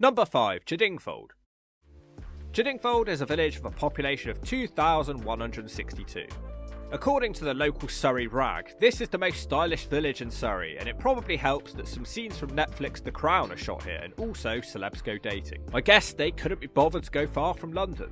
Number 5. Chiddingfold. Chiddingfold is a village with a population of 2,162. According to the local Surrey Rag, this is the most stylish village in Surrey, and it probably helps that some scenes from Netflix The Crown are shot here, and also celebs go dating. I guess they couldn't be bothered to go far from London.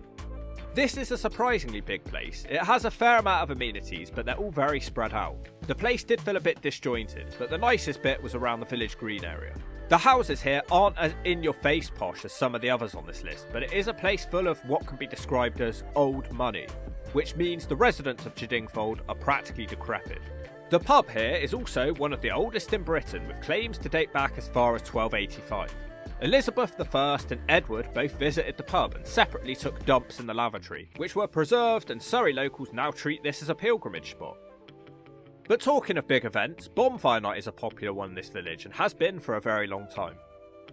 This is a surprisingly big place. It has a fair amount of amenities, but they're all very spread out. The place did feel a bit disjointed, but the nicest bit was around the village green area. The houses here aren't as in-your-face posh as some of the others on this list, but it is a place full of what can be described as old money, which means the residents of Chiddingfold are practically decrepit. The pub here is also one of the oldest in Britain, with claims to date back as far as 1285. Elizabeth I and Edward both visited the pub and separately took dumps in the lavatory, which were preserved, and Surrey locals now treat this as a pilgrimage spot. But talking of big events, Bonfire Night is a popular one in this village and has been for a very long time.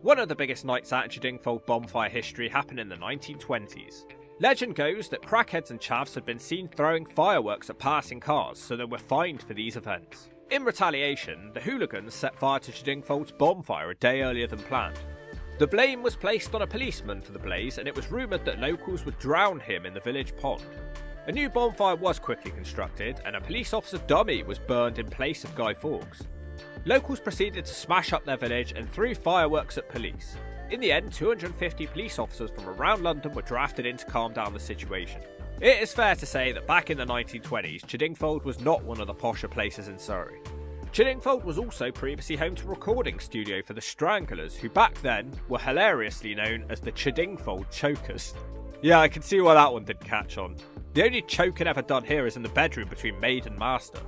One of the biggest nights out in Chiddingfold bonfire history happened in the 1920s. Legend goes that crackheads and chavs had been seen throwing fireworks at passing cars, so they were fined for these events. In retaliation, the hooligans set fire to Chiddingfold's bonfire a day earlier than planned. The blame was placed on a policeman for the blaze, and it was rumoured that locals would drown him in the village pond. A new bonfire was quickly constructed, and a police officer dummy was burned in place of Guy Fawkes. Locals proceeded to smash up their village and threw fireworks at police. In the end, 250 police officers from around London were drafted in to calm down the situation. It is fair to say that back in the 1920s, Chiddingfold was not one of the posher places in Surrey. Chiddingfold was also previously home to a recording studio for the Stranglers, who back then were hilariously known as the Chiddingfold Chokers. Yeah, I can see why that one didn't catch on. The only choking ever done here is in the bedroom between maid and master.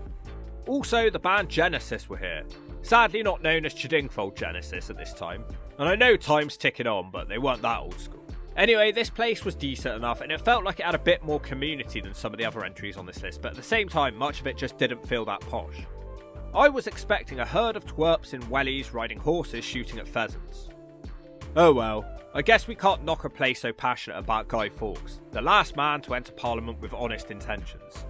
Also, the band Genesis were here. Sadly not known as Chiddingfold Genesis at this time. And I know time's ticking on, but they weren't that old school. Anyway, this place was decent enough, and it felt like it had a bit more community than some of the other entries on this list, but at the same time, much of it just didn't feel that posh. I was expecting a herd of twerps in wellies riding horses shooting at pheasants. Oh well, I guess we can't knock a place so passionate about Guy Fawkes, the last man to enter Parliament with honest intentions.